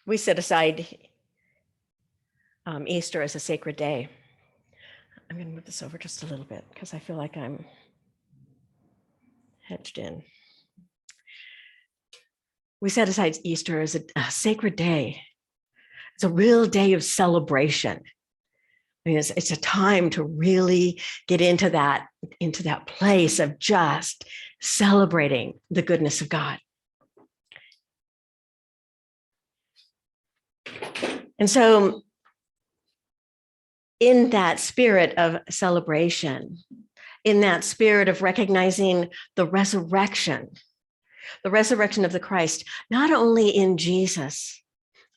We set aside Easter as a sacred day. I'm going to move this over just a little bit because I feel like I'm hedged in. We set aside Easter as a sacred day. It's a real day of celebration. I mean, it's a time to really get into that place of just celebrating the goodness of God. And so in that spirit of celebration, in that spirit of recognizing the resurrection of the Christ, not only in Jesus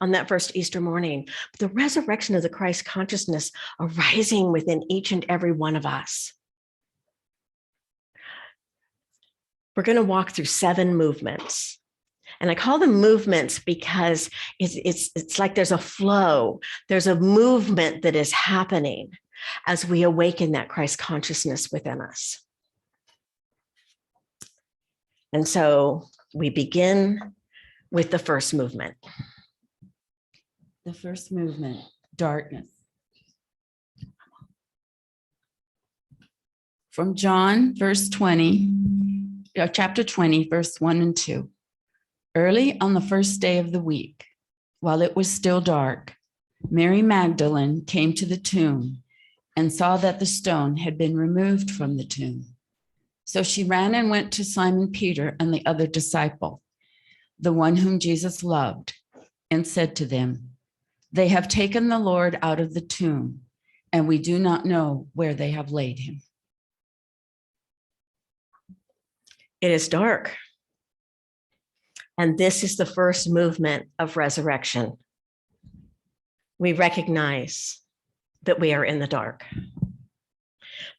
on that first Easter morning, but the resurrection of the Christ consciousness arising within each and every one of us. We're going to walk through 7 movements. And I call them movements because it's like there's a flow, there's a movement that is happening as we awaken that Christ consciousness within us. And so we begin with the first movement. The first movement, darkness. From John, chapter 20, verse 1 and 2. Early on the first day of the week, while it was still dark, Mary Magdalene came to the tomb and saw that the stone had been removed from the tomb. So she ran and went to Simon Peter and the other disciple, the one whom Jesus loved, and said to them, "They have taken the Lord out of the tomb, and we do not know where they have laid him." It is dark. And this is the first movement of resurrection. We recognize that we are in the dark.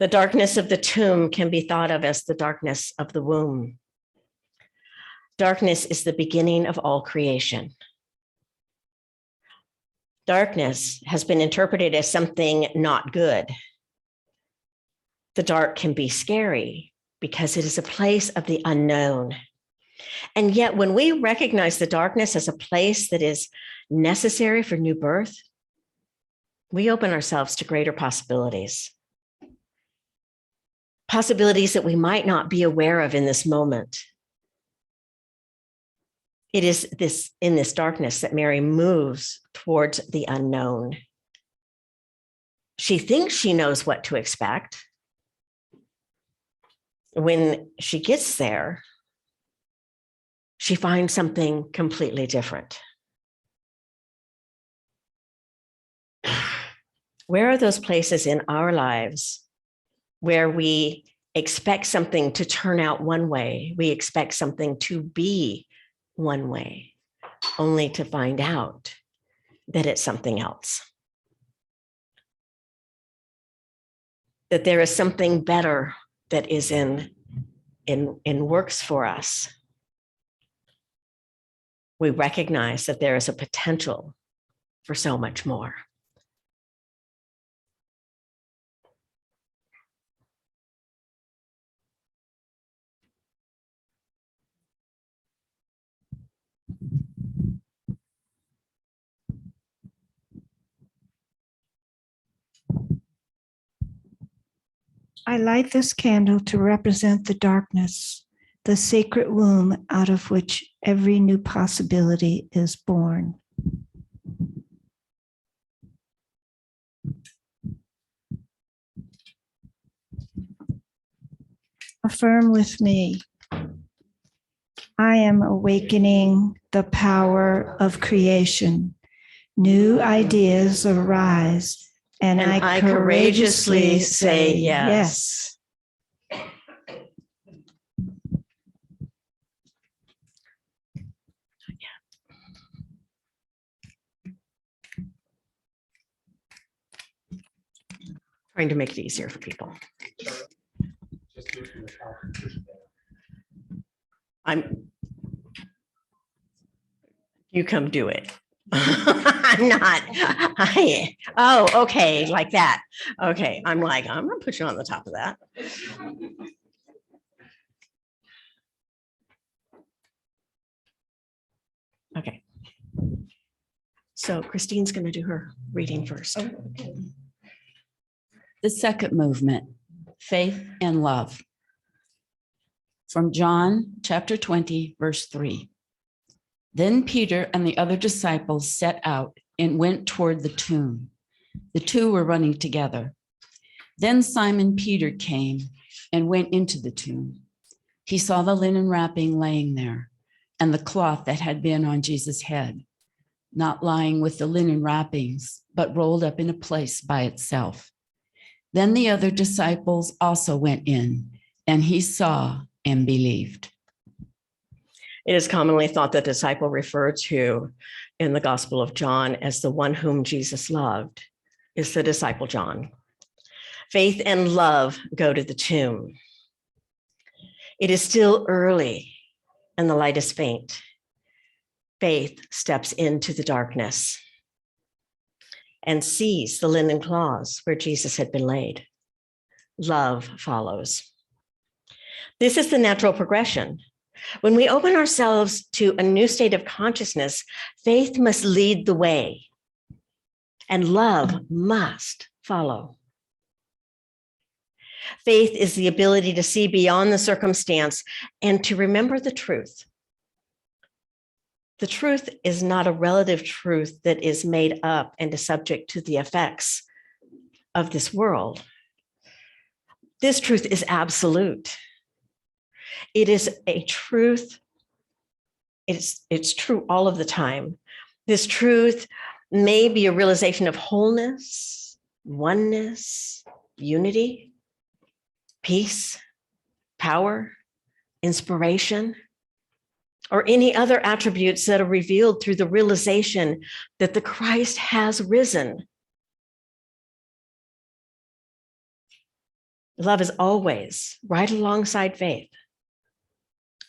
The darkness of the tomb can be thought of as the darkness of the womb. Darkness is the beginning of all creation. Darkness has been interpreted as something not good. The dark can be scary because it is a place of the unknown. And yet, when we recognize the darkness as a place that is necessary for new birth, we open ourselves to greater possibilities. Possibilities that we might not be aware of in this moment. It is in this darkness that Mary moves towards the unknown. She thinks she knows what to expect. When she gets there, she finds something completely different. Where are those places in our lives where we expect something to turn out one way, we expect something to be one way, only to find out that it's something else? That there is something better that is in works for us. We recognize that there is a potential for so much more. I light this candle to represent the darkness, the sacred womb out of which every new possibility is born. Affirm with me. I am awakening the power of creation. New ideas arise, and I courageously say yes. Trying to make it easier for people. You come do it. I'm not. Okay, like that. Okay, I'm gonna put you on the top of that. Okay. So Christine's going to do her reading first. The second movement, faith and love. From John chapter 20, verse 3. Then Peter and the other disciples set out and went toward the tomb. The two were running together. Then Simon Peter came and went into the tomb. He saw the linen wrapping laying there and the cloth that had been on Jesus' head, not lying with the linen wrappings, but rolled up in a place by itself. Then the other disciples also went in, and he saw and believed. It is commonly thought that disciple referred to in the Gospel of John as the one whom Jesus loved is the disciple John. Faith and love go to the tomb. It is still early and the light is faint. Faith steps into the darkness and sees the linen cloths where Jesus had been laid. Love follows. This is the natural progression. When we open ourselves to a new state of consciousness, faith must lead the way and love must follow. Faith is the ability to see beyond the circumstance and to remember the truth. The truth is not a relative truth that is made up and is subject to the effects of this world. This truth is absolute. It is a truth. It's true all of the time. This truth may be a realization of wholeness, oneness, unity, peace, power, inspiration, or any other attributes that are revealed through the realization that the Christ has risen. Love is always right alongside faith.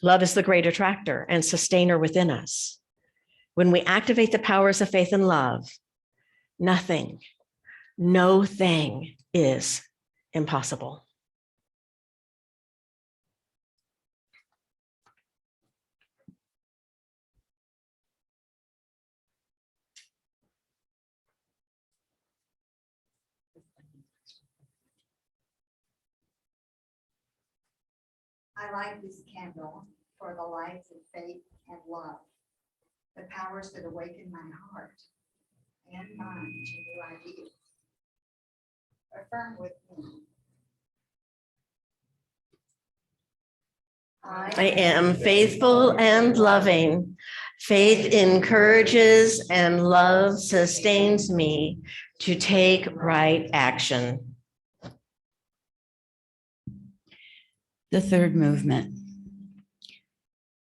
Love is the great attractor and sustainer within us. When we activate the powers of faith and love, nothing, no thing is impossible. I light this candle for the lights of faith and love, the powers that awaken my heart and mind to new ideas. Affirm with me. I am faithful and loving. Faith encourages and love sustains me to take right action. The third movement.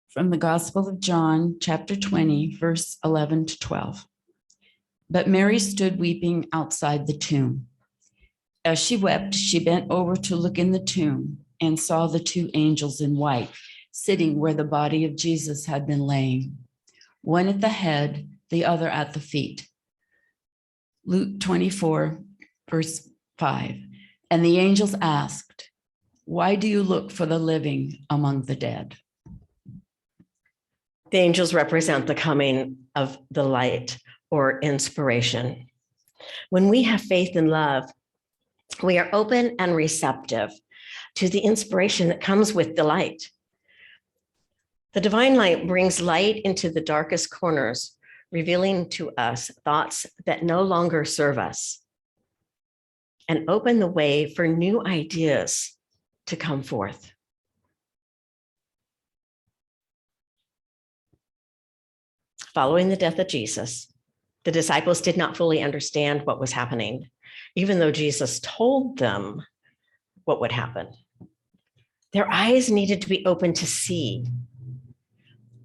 From the Gospel of John, chapter 20, verse 11 to 12. But Mary stood weeping outside the tomb. As she wept, she bent over to look in the tomb and saw the two angels in white sitting where the body of Jesus had been laying, one at the head, the other at the feet. Luke 24, verse 5. And the angels asked, "Why do you look for the living among the dead?" The angels represent the coming of the light or inspiration. When we have faith and love, we are open and receptive to the inspiration that comes with the light. The divine light brings light into the darkest corners, revealing to us thoughts that no longer serve us and open the way for new ideas to come forth. Following the death of Jesus, the disciples did not fully understand what was happening, even though Jesus told them what would happen. Their eyes needed to be open to see.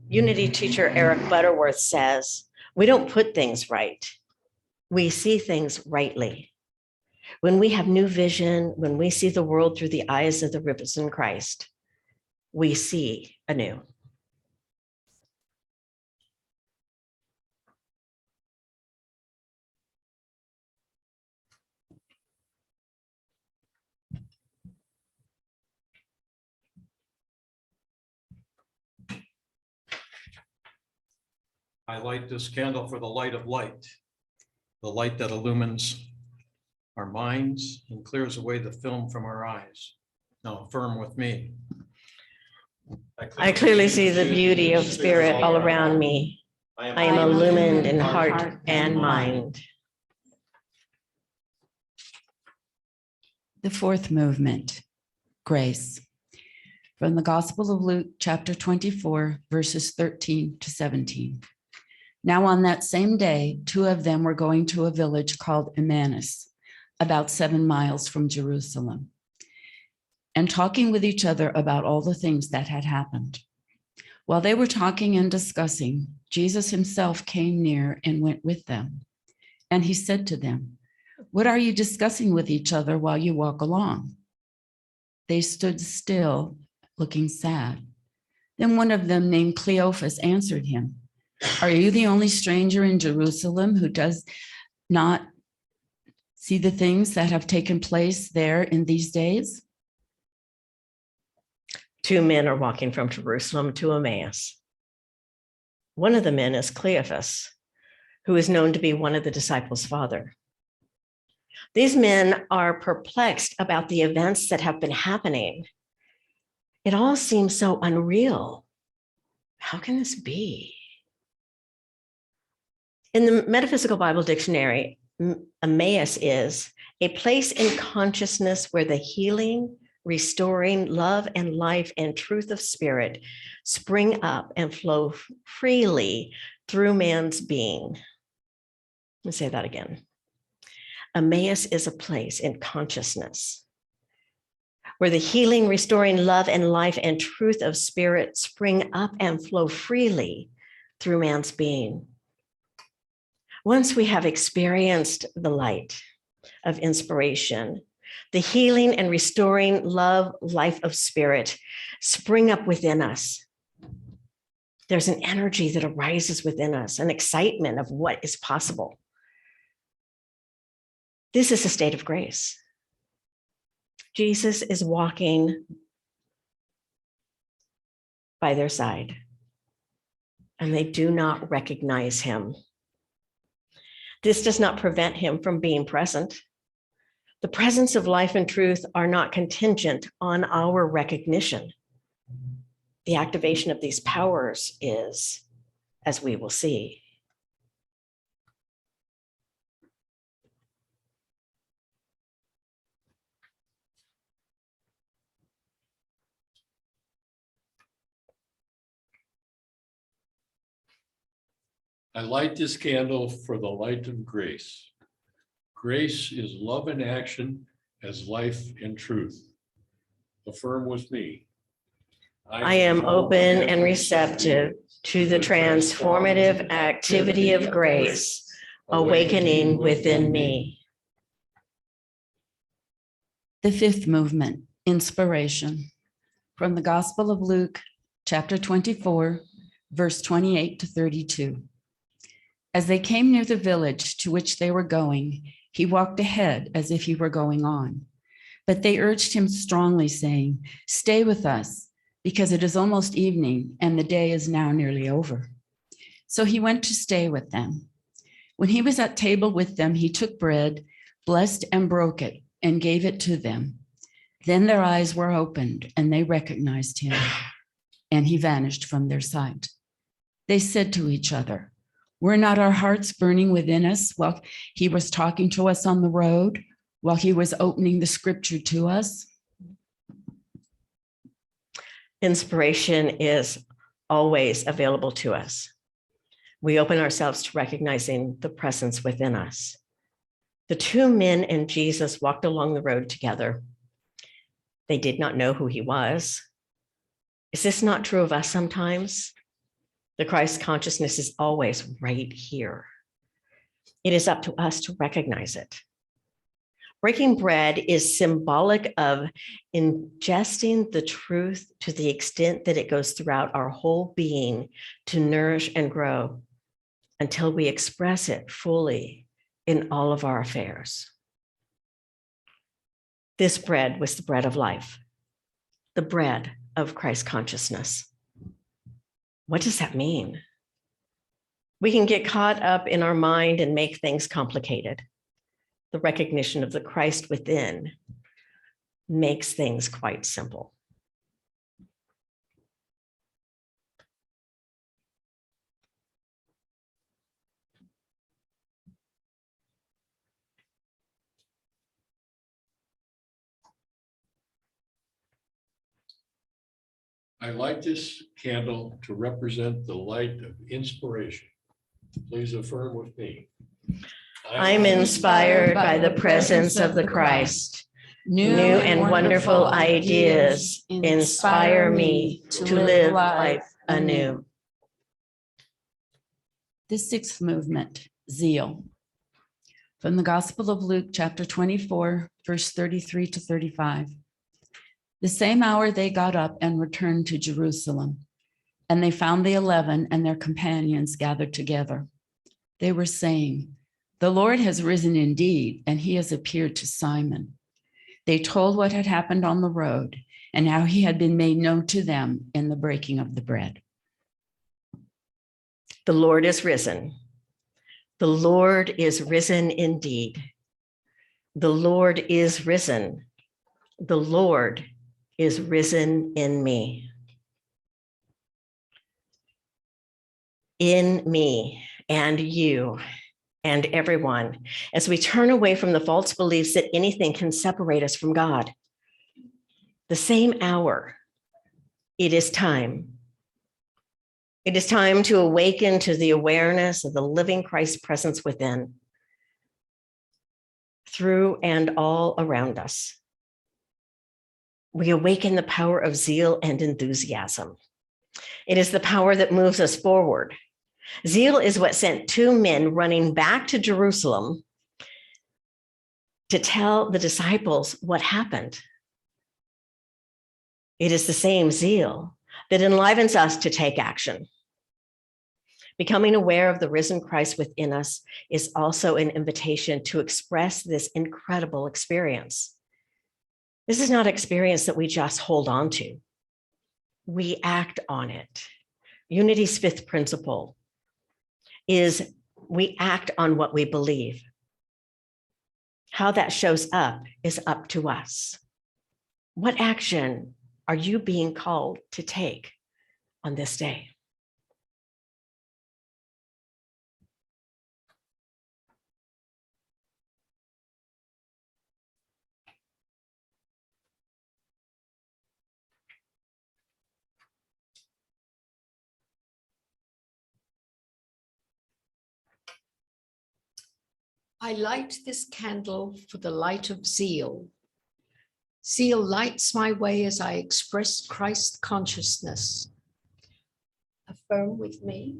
Unity teacher Eric Butterworth says, "We don't put things right. We see things rightly." When we have new vision, when we see the world through the eyes of the risen Christ, we see anew. I light this candle for the light of light, the light that illumines our minds and clears away the film from our eyes. Now affirm with me. I clearly see the beauty of spirit all around me. I am illumined in heart and mind. The fourth movement, grace. From the Gospel of Luke, chapter 24, verses 13 to 17. Now on that same day, two of them were going to a village called Emmaus, about 7 miles from Jerusalem, and talking with each other about all the things that had happened. While they were talking and discussing, Jesus himself came near and went with them. And he said to them, "What are you discussing with each other while you walk along?" They stood still, looking sad. Then one of them, named Cleophas, answered him, "Are you the only stranger in Jerusalem who does not see the things that have taken place there in these days?" Two men are walking from Jerusalem to Emmaus. One of the men is Cleophas, who is known to be one of the disciples' father. These men are perplexed about the events that have been happening. It all seems so unreal. How can this be? In the Metaphysical Bible Dictionary, Emmaus is a place in consciousness where the healing, restoring love and life and truth of spirit spring up and flow freely through man's being. Let me say that again. Emmaus is a place in consciousness where the healing, restoring love and life and truth of spirit spring up and flow freely through man's being. Once we have experienced the light of inspiration, the healing and restoring love, life of spirit spring up within us. There's an energy that arises within us, an excitement of what is possible. This is a state of grace. Jesus is walking by their side, and they do not recognize him. This does not prevent him from being present. The presence of life and truth are not contingent on our recognition. The activation of these powers is, as we will see. I light this candle for the light of grace. Grace is love in action as life in truth. Affirm with me. I am open and receptive to the transformative activity of grace awakening within me. The fifth movement, inspiration. From the Gospel of Luke, chapter 24, verse 28 to 32. As they came near the village to which they were going, he walked ahead as if he were going on. But they urged him strongly, saying, "Stay with us, because it is almost evening and the day is now nearly over." So he went to stay with them. When he was at table with them, he took bread, blessed and broke it, and gave it to them. Then their eyes were opened and they recognized him, and he vanished from their sight. They said to each other, "Were not our hearts burning within us while he was talking to us on the road, while he was opening the scripture to us?" Inspiration is always available to us. We open ourselves to recognizing the presence within us. The two men and Jesus walked along the road together. They did not know who he was. Is this not true of us sometimes? The Christ consciousness is always right here. It is up to us to recognize it. Breaking bread is symbolic of ingesting the truth to the extent that it goes throughout our whole being to nourish and grow until we express it fully in all of our affairs. This bread was the bread of life, the bread of Christ consciousness. What does that mean? We can get caught up in our mind and make things complicated. The recognition of the Christ within makes things quite simple. I light this candle to represent the light of inspiration. Please affirm with me. I'm inspired by the presence of the Christ. New and wonderful ideas inspire me to live life anew. The sixth movement, zeal. From the Gospel of Luke, chapter 24, verse 33 to 35. The same hour they got up and returned to Jerusalem, and they found the 11 and their companions gathered together. They were saying, "The Lord has risen indeed, and he has appeared to Simon." They told what had happened on the road and how he had been made known to them in the breaking of the bread. The Lord is risen. The Lord is risen indeed. The Lord is risen. The Lord is risen in me. In me and you and everyone, as we turn away from the false beliefs that anything can separate us from God. The same hour, it is time. It is time to awaken to the awareness of the living Christ presence within, through and all around us. We awaken the power of zeal and enthusiasm. It is the power that moves us forward. Zeal is what sent two men running back to Jerusalem to tell the disciples what happened. It is the same zeal that enlivens us to take action. Becoming aware of the risen Christ within us is also an invitation to express this incredible experience. This is not an experience that we just hold on to. We act on it. Unity's fifth principle is we act on what we believe. How that shows up is up to us. What action are you being called to take on this day? I light this candle for the light of zeal. Zeal lights my way as I express Christ consciousness. Affirm with me.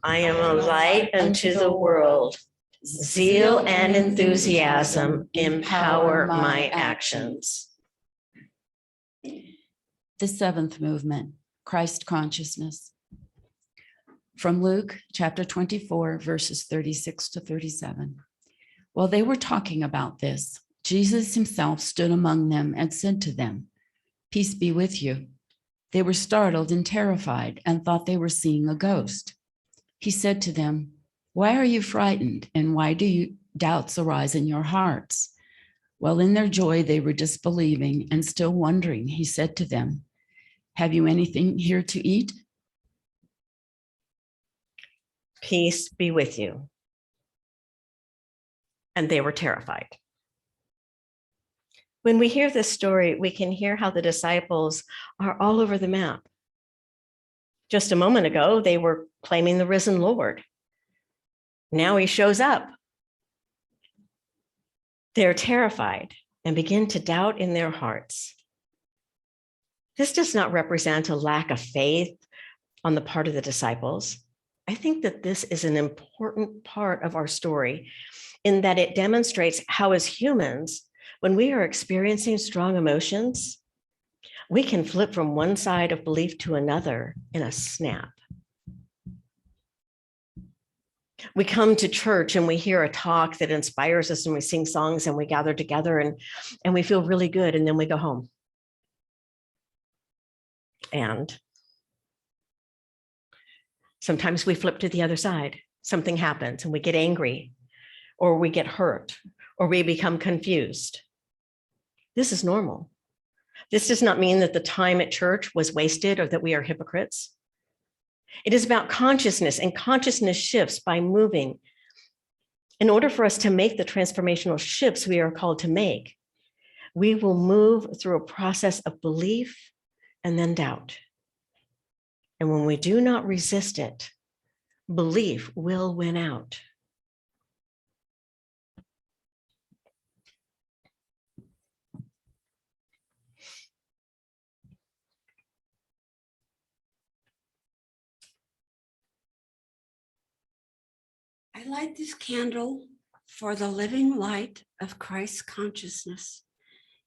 I am a light unto the world. Zeal and enthusiasm empower my actions. The seventh movement, Christ consciousness. From Luke chapter 24, verses 36 to 37. While they were talking about this, Jesus himself stood among them and said to them, "Peace be with you." They were startled and terrified and thought they were seeing a ghost. He said to them, "Why are you frightened, and why do doubts arise in your hearts?" While in their joy they were disbelieving and still wondering, he said to them, "Have you anything here to eat?" Peace be with you. And they were terrified. When we hear this story, we can hear how the disciples are all over the map. Just a moment ago, they were claiming the risen Lord. Now he shows up. They're terrified and begin to doubt in their hearts. This does not represent a lack of faith on the part of the disciples. I think that this is an important part of our story in that it demonstrates how, as humans, when we are experiencing strong emotions, we can flip from one side of belief to another in a snap. We come to church and we hear a talk that inspires us and we sing songs and we gather together and we feel really good, and then we go home. Sometimes we flip to the other side. Something happens and we get angry, or we get hurt, or we become confused. This is normal. This does not mean that the time at church was wasted or that we are hypocrites. It is about consciousness, and consciousness shifts by moving. In order for us to make the transformational shifts we are called to make, we will move through a process of belief and then doubt. And when we do not resist it, belief will win out. I light this candle for the living light of Christ's consciousness.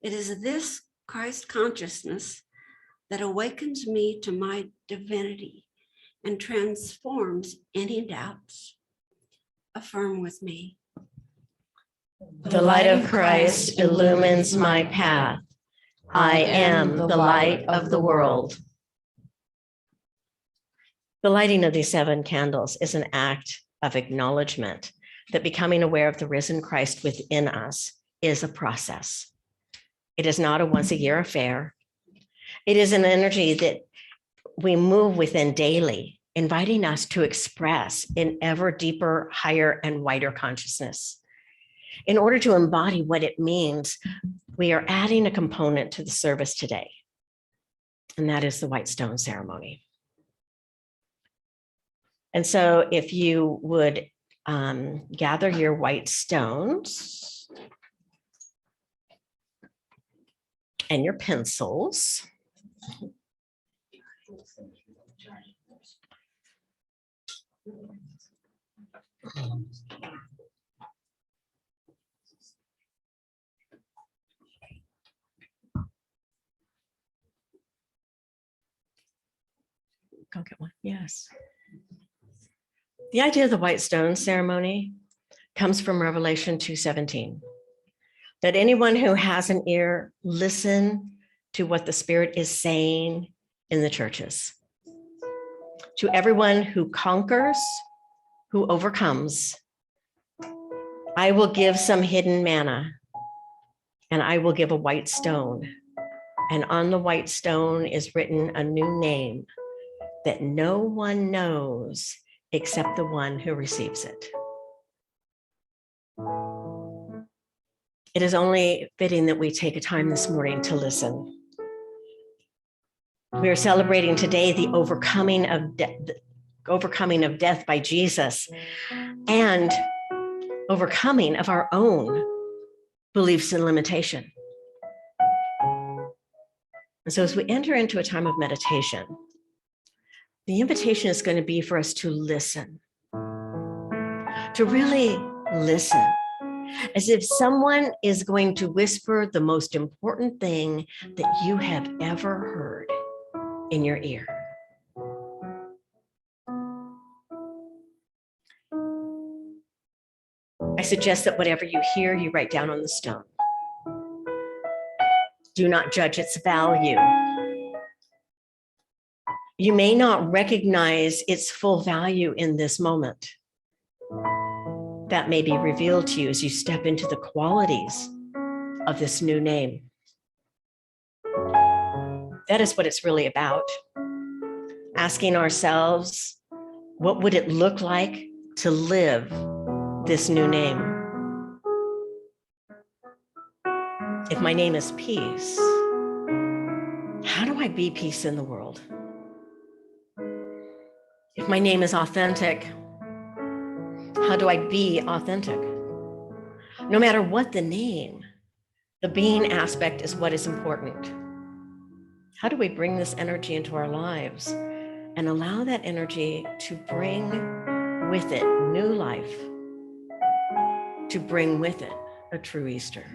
It is this Christ consciousness that awakens me to my divinity and transforms any doubts. Affirm with me. The light of Christ illumines my path. I am the light of the world. The lighting of these 7 candles is an act of acknowledgement that becoming aware of the risen Christ within us is a process. It is not a once-a-year affair. It is an energy that we move within daily, inviting us to express in ever deeper, higher, and wider consciousness. In order to embody what it means, we are adding a component to the service today, and that is the white stone ceremony. And so if you would gather your white stones and your pencils. Go get one. Yes. The idea of the white stone ceremony comes from Revelation 2:17. That anyone who has an ear, listen to what the Spirit is saying in the churches. To everyone who conquers, who overcomes, I will give some hidden manna, and I will give a white stone. And on the white stone is written a new name that no one knows except the one who receives it. It is only fitting that we take a time this morning to listen. We are celebrating today the overcoming of death by Jesus, and overcoming of our own beliefs and limitation. And so as we enter into a time of meditation, the invitation is going to be for us to listen, to really listen, as if someone is going to whisper the most important thing that you have ever heard in your ear. I suggest that whatever you hear, you write down on the stone. Do not judge its value. You may not recognize its full value in this moment. That may be revealed to you as you step into the qualities of this new name. That is what it's really about. Asking ourselves, what would it look like to live this new name? If my name is peace, how do I be peace in the world? If my name is authentic, how do I be authentic? No matter what the name, the being aspect is what is important. How do we bring this energy into our lives and allow that energy to bring with it new life, to bring with it a true Easter?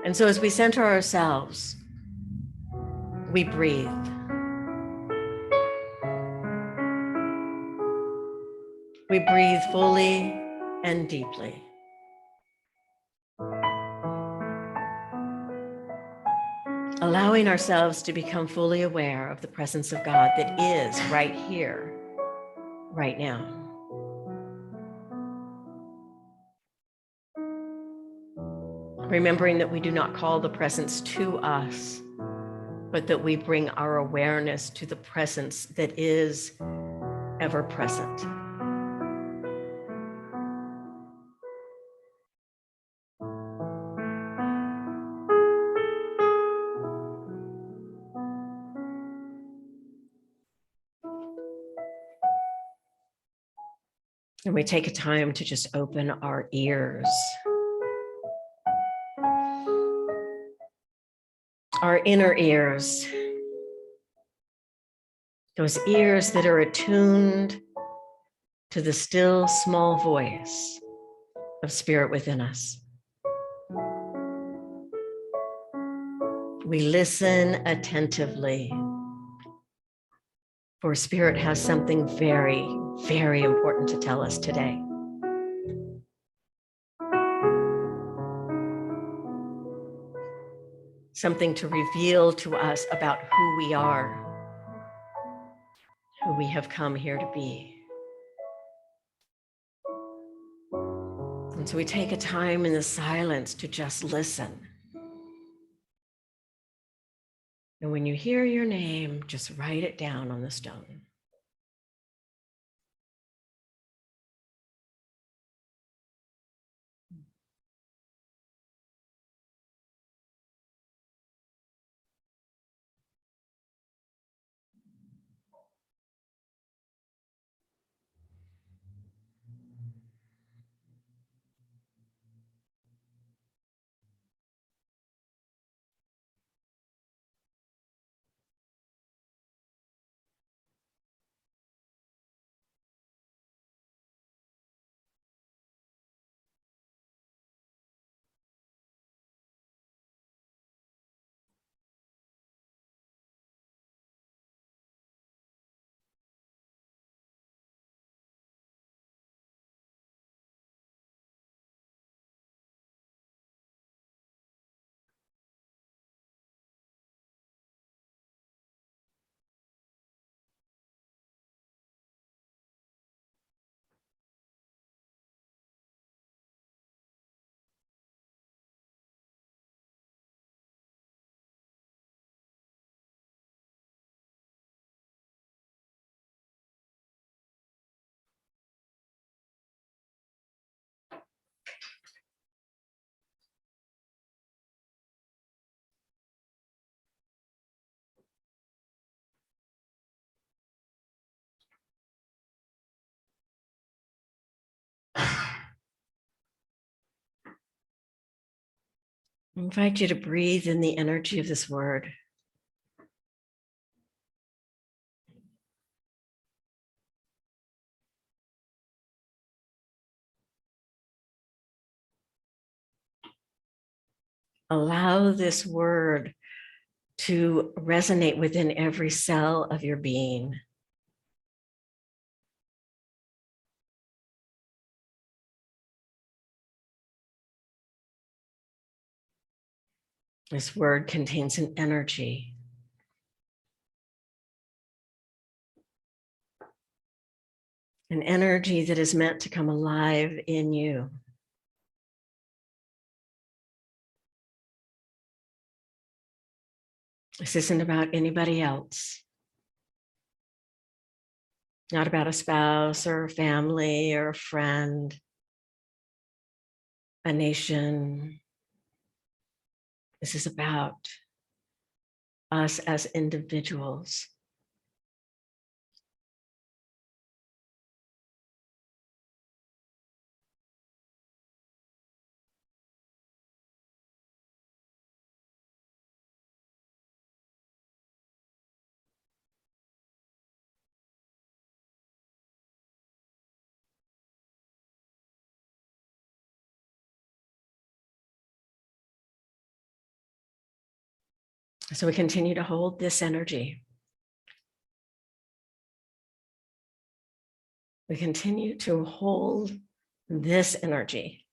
And so as we center ourselves, we breathe. We breathe fully and deeply. Allowing ourselves to become fully aware of the presence of God that is right here right now. Remembering that we do not call the presence to us, but that we bring our awareness to the presence that is ever present. And we take a time to just open our ears. Our inner ears. Those ears that are attuned to the still small voice of spirit within us. We listen attentively, for spirit has something very, very important to tell us today. Something to reveal to us about who we are, who we have come here to be. And so we take a time in the silence to just listen. And when you hear your name, just write it down on the stone. I invite you to breathe in the energy of this word. Allow this word to resonate within every cell of your being. This word contains an energy. An energy that is meant to come alive in you. This isn't about anybody else. Not about a spouse or a family or a friend, a nation. This is about us as individuals. So we continue to hold this energy. We continue to hold this energy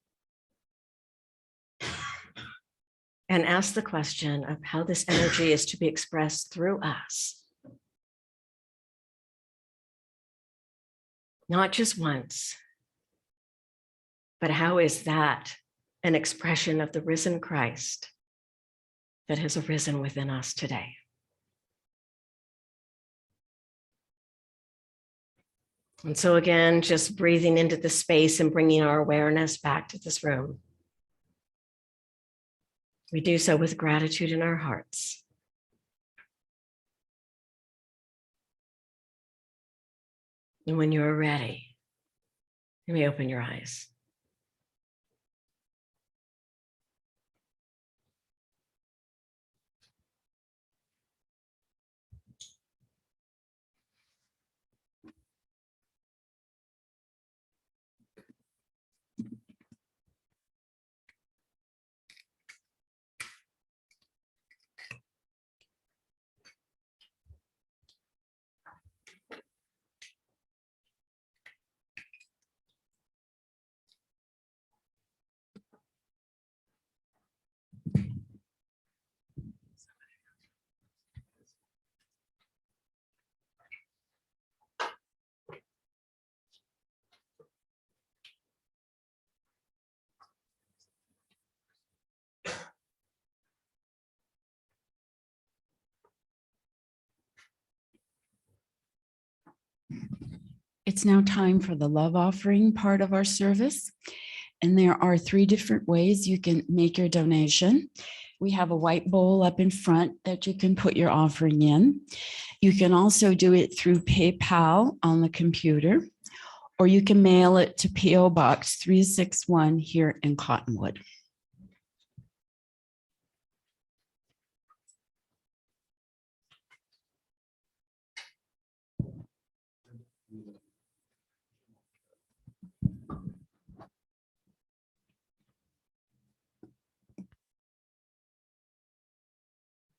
and ask the question of how this energy is to be expressed through us. not just once, but how is that an expression of the risen Christ that has arisen within us today? And so again, just breathing into the space and bringing our awareness back to this room. We do so with gratitude in our hearts. And when you are ready, you may open your eyes. It's now time for the love offering part of our service. And there are 3 different ways you can make your donation. We have a white bowl up in front that you can put your offering in. You can also do it through PayPal on the computer, or you can mail it to P.O. Box 361 here in Cottonwood.